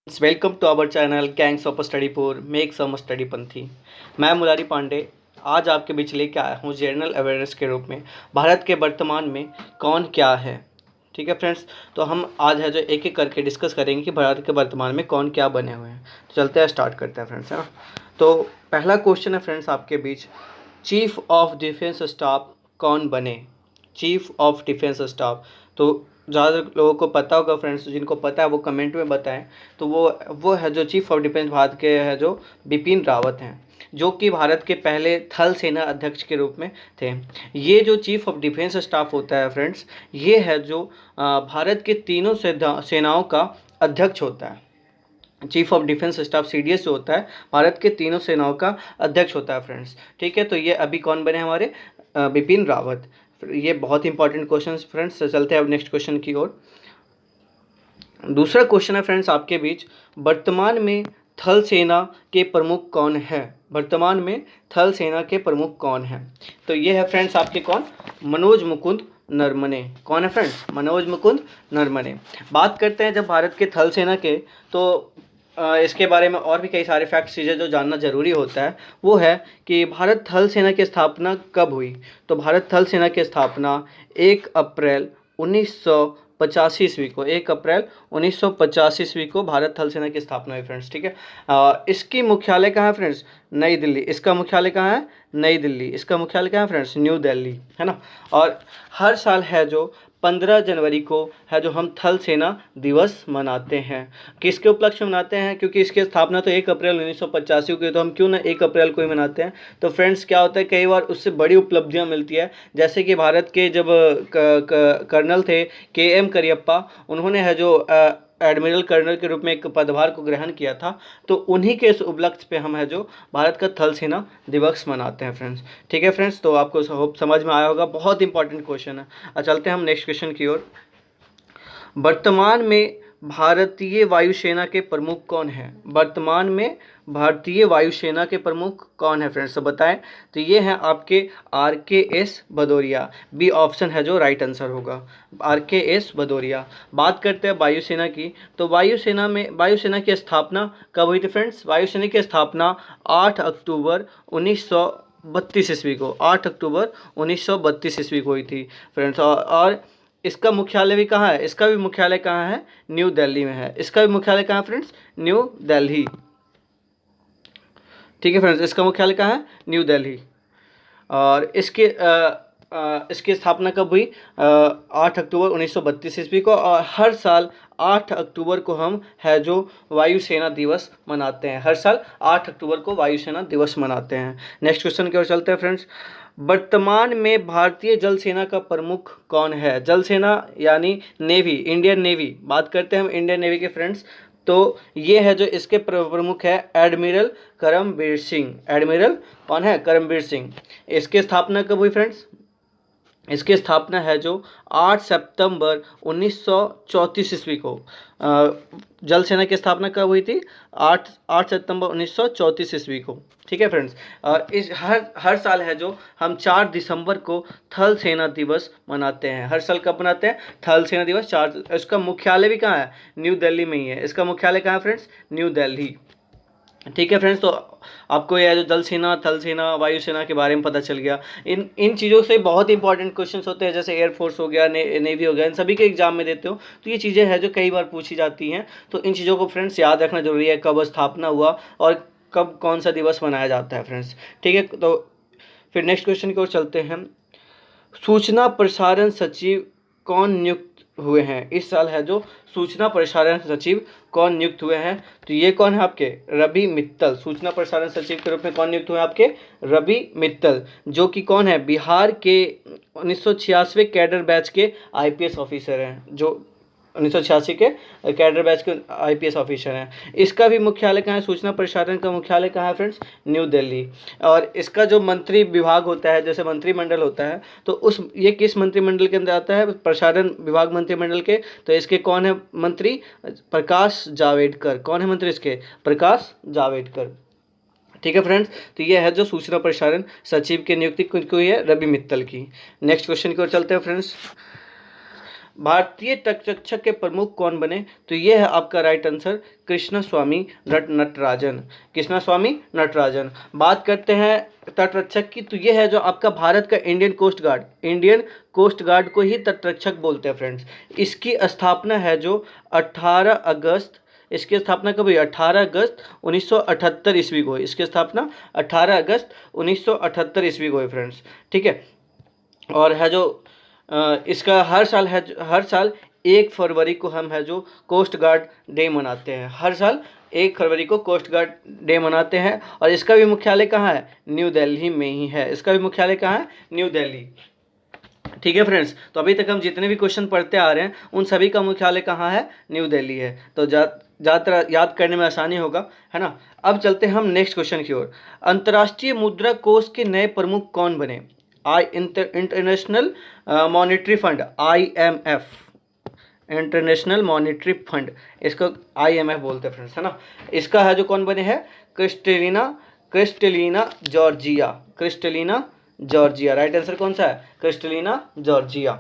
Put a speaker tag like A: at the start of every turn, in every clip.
A: Welcome to our channel gangs of Studypur make some study पंथी। मैं मुरारी पांडे आज आपके बीच लेके आया हूँ जनरल अवेयरनेस के रूप में भारत के वर्तमान में कौन क्या है। ठीक है फ्रेंड्स, तो हम आज है जो एक एक करके डिस्कस करेंगे कि भारत के वर्तमान में कौन क्या बने हुए हैं। तो चलते हैं, स्टार्ट करते हैं फ्रेंड्स, है ना। तो पहला क्वेश्चन है फ्रेंड्स आपके बीच, चीफ ऑफ डिफेंस स्टाफ कौन बने। चीफ ऑफ डिफेंस स्टाफ तो ज़्यादा लोगों को पता होगा फ्रेंड्स, जिनको पता है वो कमेंट में बताएं। तो वो है जो चीफ ऑफ डिफेंस भारत के है जो बिपिन रावत हैं, जो कि भारत के पहले थल सेना अध्यक्ष के रूप में थे। ये जो चीफ ऑफ डिफेंस स्टाफ होता है फ्रेंड्स, ये है जो भारत के तीनों सेनाओं का अध्यक्ष होता है। Chief of defence staff CDS जो होता है भारत के तीनों सेनाओं का अध्यक्ष होता है फ्रेंड्स। ठीक है, तो ये अभी कौन बने हमारे, बिपिन रावत। ये बहुत इंपॉर्टेंट क्वेश्चन फ्रेंड्स। चलते हैं अब नेक्स्ट क्वेश्चन की ओर। दूसरा क्वेश्चन है फ्रेंड्स आपके बीच, वर्तमान में थल सेना के प्रमुख कौन है। वर्तमान में थल सेना के प्रमुख कौन है। तो ये है फ्रेंड्स आपके कौन, मनोज मुकुंद नरवणे। कौन है फ्रेंड्स, मनोज मुकुंद नरवणे। बात करते हैं जब भारत के थल सेना के, तो इसके बारे में और भी कई सारे फैक्ट चीज़ें जो जानना जरूरी होता है, वो है कि भारत थल सेना की स्थापना कब हुई। तो भारत थल सेना की स्थापना 1 अप्रैल 1985 ईस्वी को, 1 अप्रैल 1985 ईस्वी को भारत थल सेना की स्थापना हुई फ्रेंड्स। ठीक है, इसकी मुख्यालय कहाँ है फ्रेंड्स, नई दिल्ली। इसका मुख्यालय कहाँ है, नई दिल्ली। इसका मुख्यालय कहाँ है फ्रेंड्स, न्यू दिल्ली, है ना। और हर साल है जो 15 जनवरी को है जो हम थल सेना दिवस मनाते हैं। किसके उपलक्ष्य में मनाते हैं, क्योंकि इसकी स्थापना तो 1 अप्रैल 1985 को, तो हम क्यों ना 1 अप्रैल को ही मनाते हैं। तो फ्रेंड्स क्या होता है, कई बार उससे बड़ी उपलब्धियां मिलती है। जैसे कि भारत के जब कर्नल थे KM करियप्पा, उन्होंने है जो एडमिरल कर्नल के रूप में एक पदभार को ग्रहण किया था, तो उन्हीं के इस उपलक्ष्य पे हम है जो भारत का थल सेना दिवस मनाते हैं फ्रेंड्स। ठीक है फ्रेंड्स, तो आपको होप समझ में आया होगा, बहुत इंपॉर्टेंट क्वेश्चन है। चलते हैं हम नेक्स्ट क्वेश्चन की ओर। वर्तमान में भारतीय वायुसेना के प्रमुख कौन है। वर्तमान में भारतीय वायुसेना के प्रमुख कौन है फ्रेंड्स, तो बताएं। तो ये हैं आपके RKS भदौरिया। बी ऑप्शन है जो राइट आंसर होगा, RKS भदौरिया। बात करते हैं वायुसेना की, तो वायुसेना की स्थापना कब हुई थी फ्रेंड्स। वायुसेना की स्थापना 8 अक्टूबर 1932 ईस्वी को, 8 अक्टूबर 1932 ईस्वी को हुई थी फ्रेंड्स। और इसका मुख्यालय भी कहाँ है, इसका भी मुख्यालय कहाँ है, न्यू दिल्ली में है। इसका भी मुख्यालय कहाँ है फ्रेंड्स, न्यू दिल्ली। ठीक है फ्रेंड्स, इसका मुख्यालय कहाँ है, न्यू दिल्ली। और इसकी स्थापना कब हुई, 8 अक्टूबर 1932 ईस्वी को। और हर साल 8 अक्टूबर को हम है जो वायुसेना दिवस मनाते हैं। हर साल 8 अक्टूबर को वायुसेना दिवस मनाते हैं। नेक्स्ट क्वेश्चन की ओर चलते हैं फ्रेंड्स। वर्तमान में भारतीय जल सेना का प्रमुख कौन है। जल सेना यानी नेवी, इंडियन नेवी। बात करते हैं हम इंडियन नेवी के फ्रेंड्स, तो ये है जो इसके प्रमुख है एडमिरल करमबीर सिंह। एडमिरल कौन है, करमबीर सिंह। इसकी स्थापना कब हुई फ्रेंड्स, इसकी स्थापना है जो 8 सितंबर 1934 ईस्वी को। जल सेना की स्थापना कब हुई थी, 8 सितंबर 1934 ईस्वी को। ठीक है फ्रेंड्स, और इस हर साल है जो हम 4 दिसंबर को थल सेना दिवस मनाते हैं। हर साल कब मनाते हैं, थल सेना दिवस 4। इसका मुख्यालय भी कहाँ है, न्यू दिल्ली में ही है। इसका मुख्यालय कहाँ है फ्रेंड्स, न्यू दिल्ली। ठीक है फ्रेंड्स, तो आपको यह जो जल सेना, थल सेना, वायुसेना के बारे में पता चल गया। इन चीज़ों से बहुत इंपॉर्टेंट क्वेश्चंस होते हैं, जैसे एयरफोर्स हो गया, नेवी हो गया, इन सभी के एग्जाम में देते हो, तो ये चीज़ें हैं जो कई बार पूछी जाती हैं। तो इन चीज़ों को फ्रेंड्स याद रखना जरूरी है, कब स्थापना हुआ और कब कौन सा दिवस मनाया जाता है फ्रेंड्स। ठीक है, तो फिर नेक्स्ट क्वेश्चन की ओर चलते हैं। सूचना प्रसारण सचिव कौन नियुक्त हुए हैं। इस साल है जो सूचना प्रसारण सचिव कौन नियुक्त हुए हैं, तो ये कौन है आपके, रवि मित्तल। सूचना प्रसारण सचिव के रूप में कौन नियुक्त हुए हैं आपके, रवि मित्तल, जो कि कौन है, बिहार के 1986वें कैडर बैच के IPS ऑफिसर हैं, जो 1986 के कैडर बैच के IPS ऑफिसर हैं। इसका भी मुख्यालय कहाँ है, सूचना प्रसारण का मुख्यालय कहाँ है फ्रेंड्स, न्यू दिल्ली। और इसका जो मंत्री विभाग होता है, जैसे मंत्रिमंडल होता है, तो ये किस मंत्रिमंडल के अंदर आता है, प्रसारण विभाग मंत्रिमंडल के। तो इसके कौन है मंत्री, प्रकाश जावड़ेकर। कौन है मंत्री इसके, प्रकाश जावड़ेकर। ठीक है फ्रेंड्स, तो ये है जो सूचना प्रसारण सचिव की नियुक्ति हुई है, रवि मित्तल की। नेक्स्ट क्वेश्चन की ओर चलते हैं फ्रेंड्स। भारतीय तटरक्षक के प्रमुख कौन बने? तो ये है आपका राइट आंसर कृष्णस्वामी नटराजन। कृष्णस्वामी नटराजन। बात करते हैं तटरक्षक की, तो ये है जो आपका भारत का Indian coast guard. Indian coast guard को ही तटरक्षक बोलते हैं फ्रेंड्स। इसकी स्थापना है जो 18 अगस्त, इसकी स्थापना कब हुई? 18 अगस्त 1978 ईस्वी को हुई। इसकी स्थापना 18 अगस्त 1978 ईस्वी को हुई फ्रेंड्स। ठीक है। और है जो इसका हर साल 1 फरवरी को हम है जो कोस्ट गार्ड डे मनाते हैं। हर साल 1 फरवरी को कोस्ट गार्ड डे मनाते हैं। और इसका भी मुख्यालय कहाँ है? न्यू दिल्ली में ही है। इसका भी मुख्यालय कहाँ है? न्यू दिल्ली। ठीक है फ्रेंड्स, तो अभी तक हम जितने भी क्वेश्चन पढ़ते आ रहे हैं उन सभी का मुख्यालय कहाँ है? न्यू दिल्ली है। तो ज़्यादातर याद करने में आसानी होगा, है ना। अब चलते हैं हम नेक्स्ट क्वेश्चन की ओर। अंतर्राष्ट्रीय मुद्रा कोष के नए प्रमुख कौन बने? International monetary fund, IMF, international monetary fund, इसको IMF बोलते हैं फ्रेंड्स, है ना। इसका है जो कौन बने हैं? Kristalina Georgia. Kristalina Georgia. Right answer कौन सा है? Kristalina Georgia.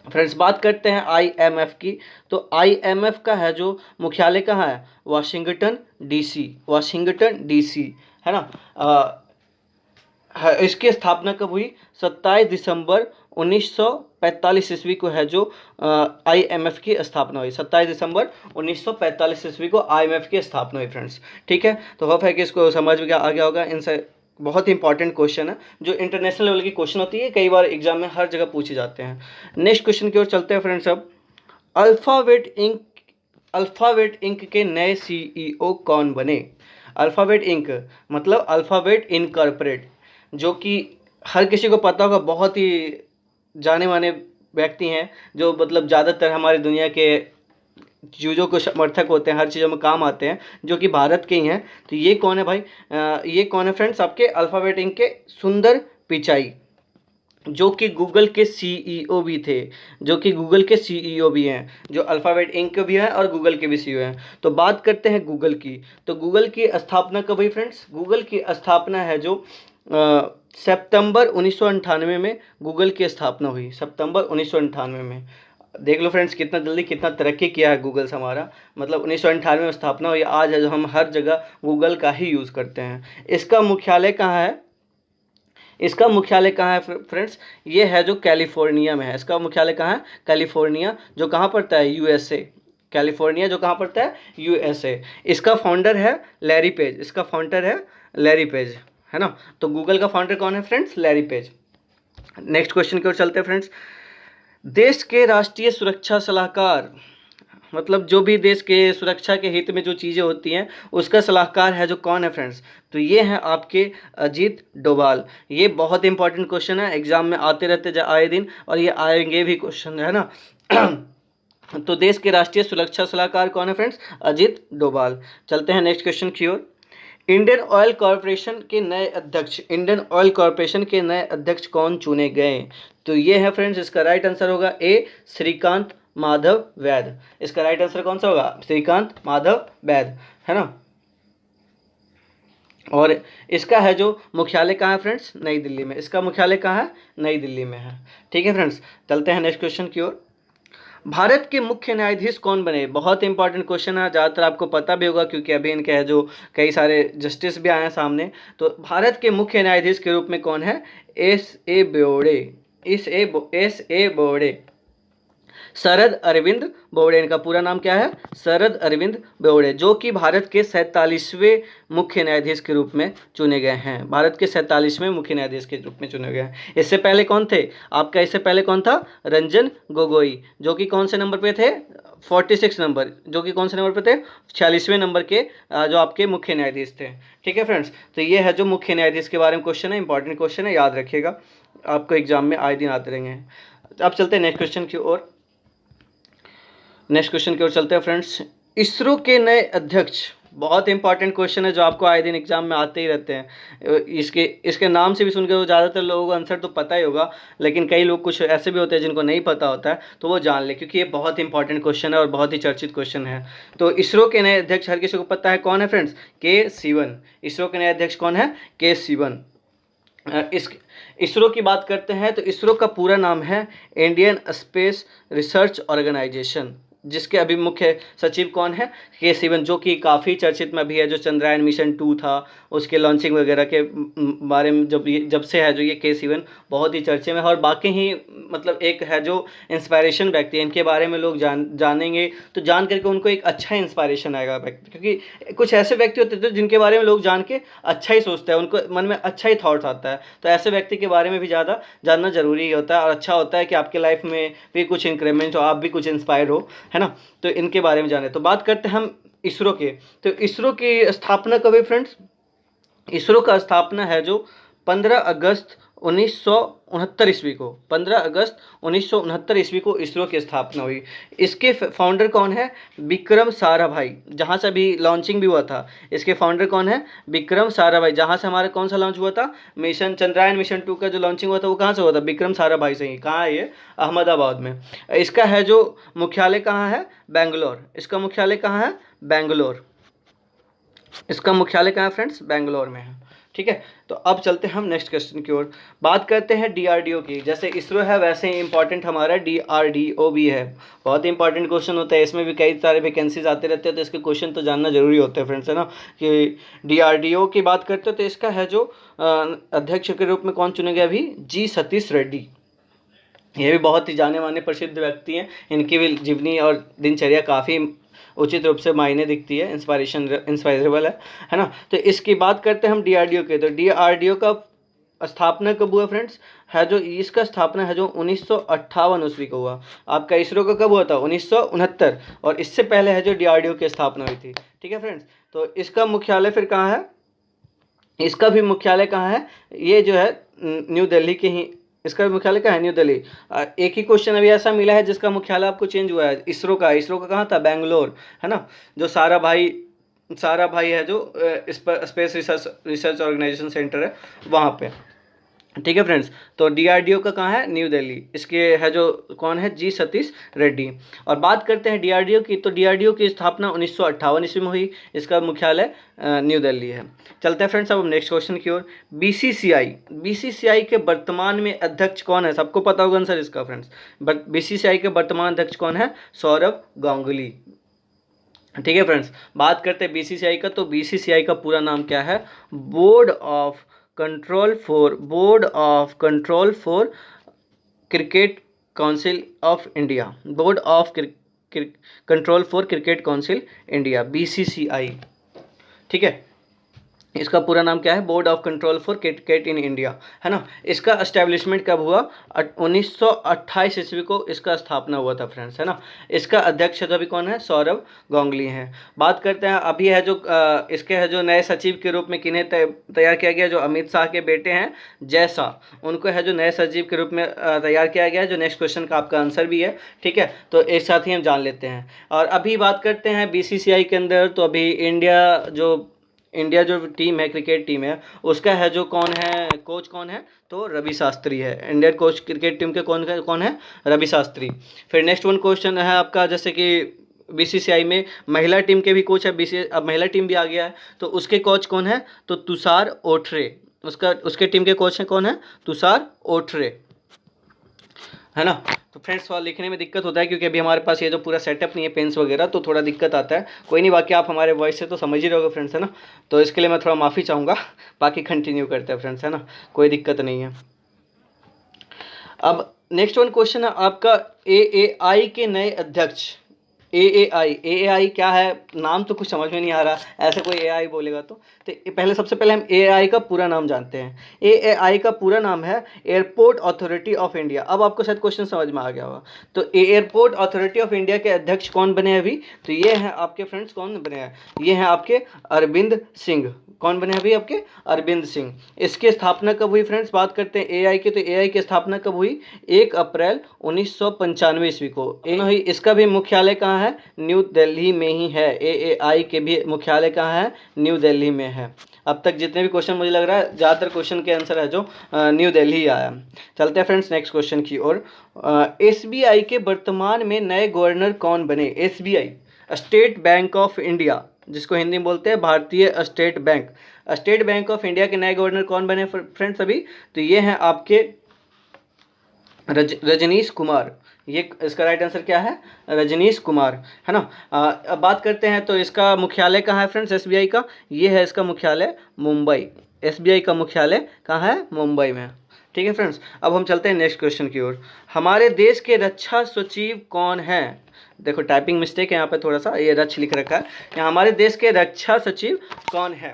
A: फ्रेंड्स बात करते हैं IMF की, तो IMF का है जो मुख्यालय कहाँ है? Washington DC। वाशिंगटन DC, है ना। इसकी स्थापना कब हुई? 27 दिसंबर 1945 ईस्वी को है जो IMF की स्थापना हुई। 27 दिसंबर 1945 ईस्वी को IMF की स्थापना हुई फ्रेंड्स। ठीक है, तो होप है कि इसको समझ में आ गया होगा। इनसे बहुत इंपॉर्टेंट क्वेश्चन है जो इंटरनेशनल लेवल की क्वेश्चन होती है, कई बार एग्जाम में हर जगह पूछे जाते हैं। नेक्स्ट क्वेश्चन की ओर चलते हैं फ्रेंड्स। अब अल्फ़ाबेट इंक के नए CEO कौन बने? अल्फ़ाबेट इंक मतलब अल्फ़ाबेट इनकॉर्पोरेट, जो कि हर किसी को पता होगा, बहुत ही जाने माने व्यक्ति हैं जो मतलब ज़्यादातर हमारी दुनिया के चीज़ों को समर्थक होते हैं, हर चीज़ों में काम आते हैं, जो कि भारत के ही हैं। तो ये कौन है भाई? ये कौन है फ्रेंड्स? आपके अल्फ़ाबेट इंक के सुंदर पिचाई, जो कि गूगल के CEO भी थे, जो कि गूगल के CEO भी हैं, जो अल्फ़ाबेट इंक भी हैं और गूगल के भी CEO हैं। तो बात करते हैं गूगल की, तो गूगल की स्थापना कब हुई फ्रेंड्स? गूगल की स्थापना है जो सितंबर 1998 में गूगल की स्थापना हुई। सितंबर 1998 में। देख लो फ्रेंड्स कितना जल्दी कितना तरक्की किया है गूगल से हमारा। मतलब 1998 में स्थापना हुई, आज है जो हम हर जगह गूगल का ही यूज़ करते हैं। इसका मुख्यालय कहाँ है? इसका मुख्यालय कहाँ है फ्रेंड्स? ये है जो कैलिफोर्निया में है। इसका मुख्यालय कहाँ है? कैलिफोर्निया, जो कहाँ पड़ता है? USA। कैलिफोर्निया जो कहाँ पड़ता है? USA। इसका फाउंडर है लैरी पेज। इसका फाउंडर है लैरी पेज, है ना। तो गूगल का फाउंडर कौन है friends? Larry page. Next question की ओर चलते हैं फ्रेंड्स। देश के राष्ट्रीय सुरक्षा सलाहकार, मतलब जो भी देश के सुरक्षा के हित में जो चीज़ें होती हैं उसका सलाहकार है जो कौन है फ्रेंड्स? तो ये हैं आपके अजीत डोभाल। ये बहुत इंपॉर्टेंट क्वेश्चन है, एग्जाम में आते रहते आए दिन, और ये आएंगे भी क्वेश्चन, है ना। तो देश के राष्ट्रीय सुरक्षा सलाहकार कौन है फ्रेंड्स? अजीत डोभाल। चलते हैं नेक्स्ट क्वेश्चन की ओर। इंडियन ऑयल कॉरपोरेशन के नए अध्यक्ष, इंडियन ऑयल कॉरपोरेशन के नए अध्यक्ष कौन चुने गए? तो ये है फ्रेंड्स, इसका राइट आंसर होगा ए, श्रीकांत माधव वैद। इसका राइट आंसर कौन सा होगा? श्रीकांत माधव वैद, है ना। और इसका है जो मुख्यालय कहाँ है फ्रेंड्स? नई दिल्ली में। इसका मुख्यालय कहाँ है? नई दिल्ली में है। ठीक है फ्रेंड्स, चलते हैं नेक्स्ट क्वेश्चन की ओर। भारत के मुख्य न्यायाधीश कौन बने? बहुत इंपॉर्टेंट क्वेश्चन है, ज़्यादातर आपको पता भी होगा क्योंकि अभी इनके है जो कई सारे जस्टिस भी आए हैं सामने। तो भारत के मुख्य न्यायाधीश के रूप में कौन है? S.A. बोबड़े। S.A. बोबड़े, शरद अरविंद बोबड़े। इनका पूरा नाम क्या है? शरद अरविंद बोबड़े, जो कि भारत के 47वें मुख्य न्यायाधीश के रूप में चुने गए हैं। भारत के 47वें मुख्य न्यायाधीश के रूप में चुने गए हैं। इससे पहले कौन थे आपका? इससे पहले कौन था? रंजन गोगोई, जो कि कौन से नंबर पे थे? 46 नंबर, जो कि कौन से नंबर पे थे? 46वें नंबर के जो आपके मुख्य न्यायाधीश थे। ठीक है फ्रेंड्स, तो ये है जो मुख्य न्यायाधीश के बारे में क्वेश्चन है, इंपॉर्टेंट क्वेश्चन है, याद रखिएगा, आपको एग्जाम में आए दिन आते रहेंगे। अब चलते हैं नेक्स्ट क्वेश्चन की ओर। नेक्स्ट क्वेश्चन की ओर चलते हैं फ्रेंड्स। इसरो के नए अध्यक्ष, बहुत इंपॉर्टेंट क्वेश्चन है जो आपको आए दिन एग्जाम में आते ही रहते हैं। इसके नाम से भी सुनकर ज़्यादातर लोगों को आंसर तो पता ही होगा, लेकिन कई लोग कुछ ऐसे भी होते हैं जिनको नहीं पता होता है, तो वो जान ले, क्योंकि ये बहुत इंपॉर्टेंट क्वेश्चन है और बहुत ही चर्चित क्वेश्चन है। तो इसरो के नए अध्यक्ष हर किसी को पता है कौन है फ्रेंड्स? K. सिवन। इसरो के नए अध्यक्ष कौन है? K. सिवन। इस इसरो की बात करते हैं तो इसरो का पूरा नाम है इंडियन स्पेस रिसर्च ऑर्गेनाइजेशन, जिसके अभी मुख्य सचिव कौन है, के सिवन, जो कि काफ़ी चर्चित में भी है। जो चंद्रयान मिशन 2 था उसके लॉन्चिंग वगैरह के बारे में जब से है जो ये के सिवन बहुत ही चर्चे में है। और बाकी ही मतलब एक है जो इंस्पायरेशन व्यक्ति है, इनके बारे में लोग जानेंगे तो जान करके उनको एक अच्छा इंस्पायरेशन आएगा व्यक्ति, क्योंकि कुछ ऐसे व्यक्ति होते हैं जिनके बारे में लोग जान के अच्छा ही सोचते हैं, उनको मन में अच्छा ही थॉट्स आता है। तो ऐसे व्यक्ति के बारे में भी ज़्यादा जानना जरूरी होता है और अच्छा होता है कि आपके लाइफ में भी कुछ इंक्रीमेंट हो, आप भी कुछ इंस्पायर हो, है ना। तो इनके बारे में जाने। तो बात करते हैं हम इसरो के। तो इसरो की स्थापना कब है फ्रेंड्स? इसरो का स्थापना है जो 15 अगस्त 1969 ईस्वी को, 15 अगस्त 1969 ईस्वी को इसरो की स्थापना हुई। इसके फाउंडर कौन है? विक्रम साराभाई, जहाँ से अभी लॉन्चिंग भी हुआ था। इसके फाउंडर कौन है? विक्रम साराभाई, जहाँ से हमारा कौन सा लॉन्च हुआ था? मिशन चंद्रयान मिशन 2 का जो लॉन्चिंग हुआ था वो कहाँ से हुआ था? विक्रम साराभाई से ही। कहाँ है ये? अहमदाबाद में। इसका है जो मुख्यालय कहाँ है? बेंगलोर। इसका मुख्यालय कहाँ है? बेंगलोर। इसका मुख्यालय कहाँ है फ्रेंड्स? बेंगलोर में है। ठीक है, तो अब चलते हैं हम नेक्स्ट क्वेश्चन की ओर। बात करते हैं डीआरडीओ की। जैसे इसरो है वैसे ही इंपॉर्टेंट हमारा डीआरडीओ भी है। बहुत ही इंपॉर्टेंट क्वेश्चन होता है, इसमें भी कई सारे वैकेंसीज आते रहते हैं, तो इसके क्वेश्चन तो जानना जरूरी होते हैं फ्रेंड्स, है ना। कि डीआरडीओ की बात करते हो तो इसका है जो अध्यक्ष के रूप में कौन चुने गए अभी? जी सतीश रेड्डी। ये भी बहुत ही जाने माने प्रसिद्ध व्यक्ति हैं। इनकी भी जीवनी और दिनचर्या काफ़ी उचित रूप से मायने दिखती है, इंस्पायरेबल है ना। तो इसकी बात करते हैं हम डीआरडीओ के। तो डीआरडीओ का स्थापना कब हुआ फ्रेंड्स? है जो इसका स्थापना है जो 1958 ईस्वी को हुआ। आपका इसरो का कब हुआ था? 1969। और इससे पहले है जो डीआरडीओ की स्थापना हुई थी। ठीक है फ्रेंड्स, तो इसका मुख्यालय फिर कहाँ है? इसका भी मुख्यालय कहाँ है? ये जो है न्यू दिल्ली के ही, इसका मुख्यालय कहाँ है? न्यू दिल्ली। एक ही क्वेश्चन अभी ऐसा मिला है जिसका मुख्यालय आपको चेंज हुआ है। इसरो का कहाँ था? बेंगलोर, है ना। जो सारा भाई है जो स्पेस रिसर्च ऑर्गेनाइजेशन सेंटर है वहाँ पे। ठीक है फ्रेंड्स, तो डीआरडीओ का कहाँ है? न्यू दिल्ली। इसके है जो कौन है? जी सतीश रेड्डी। और बात करते हैं डीआरडीओ की। तो डीआरडीओ की स्थापना 1958 ईस्वी में हुई। इसका मुख्यालय न्यू दिल्ली है। चलते हैं फ्रेंड्स अब नेक्स्ट क्वेश्चन की ओर। बीसीसीआई के वर्तमान में अध्यक्ष कौन है? सबको पता होगा आंसर इसका फ्रेंड्स। बट बीसीसीआई के वर्तमान अध्यक्ष कौन है? सौरभ गांगुली। ठीक है फ्रेंड्स, बात करते हैं बीसीसीआई का। तो बीसीसीआई का पूरा नाम क्या है? Board of control for cricket council of India. Board of control for cricket council India, BCCI. ठीक है, इसका पूरा नाम क्या है? Board of control for cricket in India, है ना। इसका एस्टेब्लिशमेंट कब हुआ? 1928 ईस्वी को इसका स्थापना हुआ था फ्रेंड्स, है ना। इसका अध्यक्ष अभी कौन है? सौरभ गांगुली हैं। बात करते हैं अभी है जो इसके है जो नए सचिव के रूप में किन्हें तैयार किया गया? जो अमित शाह के बेटे हैं जय शाह, उनको है जो नए सचिव के रूप में तैयार किया गया है। जो नेक्स्ट क्वेश्चन का आपका आंसर भी है। ठीक है, तो एक साथ ही हम जान लेते हैं। और अभी बात करते हैं बीसीसीआई के अंदर। तो अभी इंडिया जो टीम है, क्रिकेट टीम है, उसका है जो कौन है? कोच कौन है? तो रवि शास्त्री है। इंडियन कोच क्रिकेट टीम के कौन है? रवि शास्त्री। फिर नेक्स्ट वन क्वेश्चन है आपका, जैसे कि बीसीसीआई में महिला टीम के भी कोच है। अब महिला टीम भी आ गया है, तो उसके कोच कौन है? तो तुषार ओठरे। उसके टीम के कोच हैं कौन है? तुषार ओठरे, है ना। तो फ्रेंड्स सवाल लिखने में दिक्कत होता है क्योंकि अभी हमारे पास ये जो पूरा सेटअप नहीं है पेन्स वगैरह, तो थोड़ा दिक्कत आता है। कोई नहीं, बाकी आप हमारे वॉइस से तो समझ ही रहोगे फ्रेंड्स, है ना। तो इसके लिए मैं थोड़ा माफ़ी चाहूँगा। बाकी कंटिन्यू करते हैं फ्रेंड्स, है ना, कोई दिक्कत नहीं है। अब नेक्स्ट वन क्वेश्चन है आपका, एएआई के नए अध्यक्ष। एएआई क्या है? नाम तो कुछ समझ में नहीं आ रहा, ऐसे कोई एआई बोलेगा तो सबसे पहले हम एआई का पूरा नाम जानते हैं। एआई का पूरा नाम है एयरपोर्ट अथॉरिटी ऑफ इंडिया। अब आपको शायद क्वेश्चन समझ में आ गया होगा। तो एयरपोर्ट अथॉरिटी ऑफ इंडिया के अध्यक्ष कौन बने अभी? तो ये हैं आपके फ्रेंड्स, कौन बने हैं? ये हैं आपके अरविंद सिंह। कौन बने अभी? आपके अरविंद सिंह। इसकी स्थापना कब हुई फ्रेंड्स? बात करते हैं एआई की। तो एआई की स्थापना कब हुई? 1 अप्रैल 1995 ईस्वी को हुई। इसका भी मुख्यालय कहाँ है? न्यू दिल्ली में ही है। एएआई के भी मुख्यालय कहाँ है? न्यू दिल्ली में है। अब तक जितने भी क्वेश्चन मुझे लग रहा है ज़्यादातर क्वेश्चन के आंसर है जो न्यू दिल्ली आया। चलते हैं फ्रेंड्स नेक्स्ट क्वेश्चन की ओर। एसबीआई के वर्तमान में नए गवर्नर कौन बने? SBI, state bank of India, जिसको हिंदी में बोलते हैं भारतीय state bank. State bank of India के नए गवर्नर कौन बने फ्रेंड्स अभी? तो ये हैं आपके रजनीश कुमार। ये इसका राइट आंसर क्या है? रजनीश कुमार, है ना। अब बात करते हैं तो इसका मुख्यालय कहाँ है फ्रेंड्स एसबीआई का? ये है इसका मुख्यालय मुंबई। एसबीआई का मुख्यालय कहाँ है? मुंबई में। ठीक है फ्रेंड्स, अब हम चलते हैं नेक्स्ट क्वेश्चन की ओर। हमारे देश के रक्षा सचिव कौन है? देखो टाइपिंग मिस्टेक है यहाँ पे थोड़ा सा, ये रक्ष लिख रखा है यहाँ। हमारे देश के रक्षा सचिव कौन है?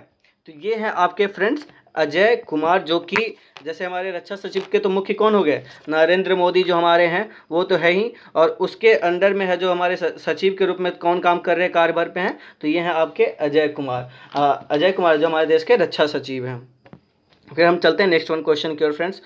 A: तो ये है आपके फ्रेंड्स अजय कुमार, जो कि जैसे हमारे रक्षा सचिव के तो मुख्य कौन हो गए? नरेंद्र मोदी जो हमारे हैं वो तो है ही, और उसके अंडर में है जो हमारे सचिव के रूप में कौन काम कर रहे हैं, कार्यभार पे हैं, तो ये हैं आपके अजय कुमार। अजय कुमार जो हमारे देश के रक्षा सचिव हैं। फिर हम चलते हैं नेक्स्ट वन क्वेश्चन की ओर फ्रेंड्स।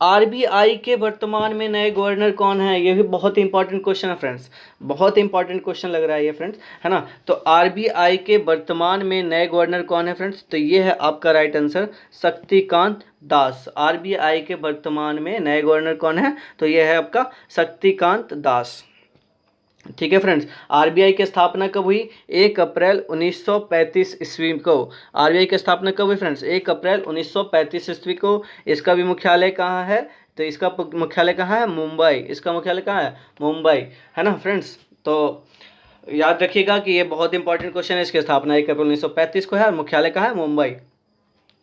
A: आरबीआई के वर्तमान में नए गवर्नर कौन है? ये भी बहुत ही इंपॉर्टेंट क्वेश्चन है फ्रेंड्स, बहुत इंपॉर्टेंट क्वेश्चन लग रहा है ये फ्रेंड्स, है ना। तो आरबीआई के वर्तमान में नए गवर्नर कौन है फ्रेंड्स? तो ये है आपका right answer Shaktikanta Das. RBI के वर्तमान में नए गवर्नर कौन है? तो ये है आपका शक्तिकांत दास। ठीक है फ्रेंड्स, आरबीआई की स्थापना कब हुई? 1 अप्रैल 1935 ईस्वी को। आरबीआई की स्थापना कब हुई फ्रेंड्स? 1 अप्रैल 1935 ईस्वी को। इसका भी मुख्यालय कहाँ है? तो इसका मुख्यालय कहाँ है? मुंबई। इसका मुख्यालय कहाँ है? मुंबई, है ना फ्रेंड्स। तो याद रखिएगा कि ये बहुत इंपॉर्टेंट क्वेश्चन है। इसकी स्थापना 1 अप्रैल 1935 को है और मुख्यालय कहाँ है? मुंबई।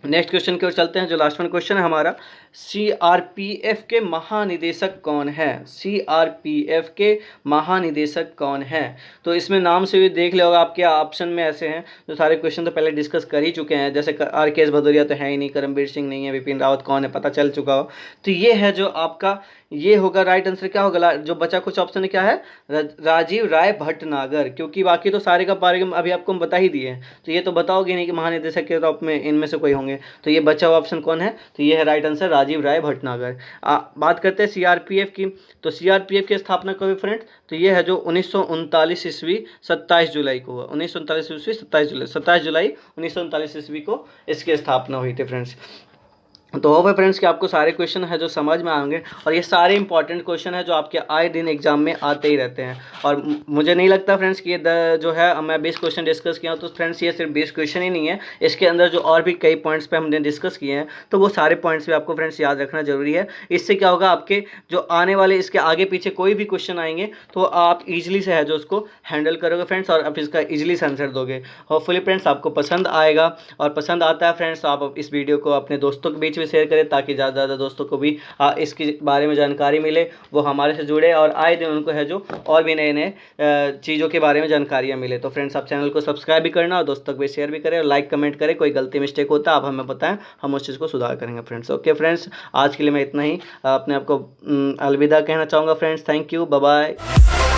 A: नेक्स्ट क्वेश्चन की ओर चलते हैं, जो लास्ट वन क्वेश्चन है हमारा। सीआरपीएफ के महानिदेशक कौन है? सीआरपीएफ के महानिदेशक कौन है? तो इसमें नाम से भी देख लिया होगा, आपके ऑप्शन में ऐसे हैं जो सारे क्वेश्चन तो पहले डिस्कस कर ही चुके हैं, जैसे आर.के.एस. भदौरिया तो है ही नहीं, करमबीर सिंह नहीं है, बिपिन रावत कौन है पता चल चुका हो। तो ये है जो आपका, ये होगा राइट आंसर। क्या होगा जो बचा कुछ ऑप्शन है? क्या है? राजीव राय भटनागर, क्योंकि बाकी तो सारे का बारे में अभी आपको हम बता ही दिए हैं, तो ये तो बताओगे नहीं कि महानिदेशक के रूप में इनमें से कोई होंगे। तो ये बचा हुआ ऑप्शन कौन है? तो ये है राइट आंसर राजीव राय भटनागर। बात करते हैं सीआरपीएफ की। तो सीआरपीएफ की स्थापना कब हुई फ्रेंड्स? तो ये है जो 1939 ईस्वी 27 जुलाई को हुआ। 1939 ईस्वी 27 जुलाई 1939 ईस्वी को इसकी स्थापना हुई थी फ्रेंड्स। तो होप है फ्रेंड्स कि आपको सारे क्वेश्चन है जो समझ में आएंगे, और ये सारे इंपॉर्टेंट क्वेश्चन है जो आपके आए दिन एग्जाम में आते ही रहते हैं। और मुझे नहीं लगता फ्रेंड्स कि ये जो है मैं 20 क्वेश्चन डिस्कस किया हूँ, तो फ्रेंड्स ये सिर्फ 20 क्वेश्चन ही नहीं है, इसके अंदर जो और भी कई पॉइंट्स पे हमने डिस्कस किए हैं, तो वो सारे पॉइंट्स भी आपको फ्रेंड्स याद रखना जरूरी है। इससे क्या होगा, आपके जो आने वाले इसके आगे पीछे कोई भी क्वेश्चन आएंगे तो आप ईजिली से है जो उसको हैंडल करोगे फ्रेंड्स, और आप इसका ईजिली से आंसर दोगे। होपफुली फ्रेंड्स आपको पसंद आएगा, और पसंद आता है फ्रेंड्स आप इस वीडियो को अपने दोस्तों के बीच में शेयर करें, ताकि ज़्यादा से ज़्यादा दोस्तों को भी इसके बारे में जानकारी मिले, वो हमारे से जुड़े और आए दिन उनको है जो और भी नए नए चीज़ों के बारे में जानकारियाँ मिले। तो फ्रेंड्स आप चैनल को सब्सक्राइब भी करना और दोस्तों को भी शेयर भी करें और लाइक कमेंट करें। कोई गलती मिस्टेक होता है आप हमें बताएं, हम उस चीज़ को सुधार करेंगे फ्रेंड्स। ओके फ्रेंड्स, आज के लिए मैं इतना ही अपने आपको अलविदा कहना चाहूँगा friends. Thank you, bye bye.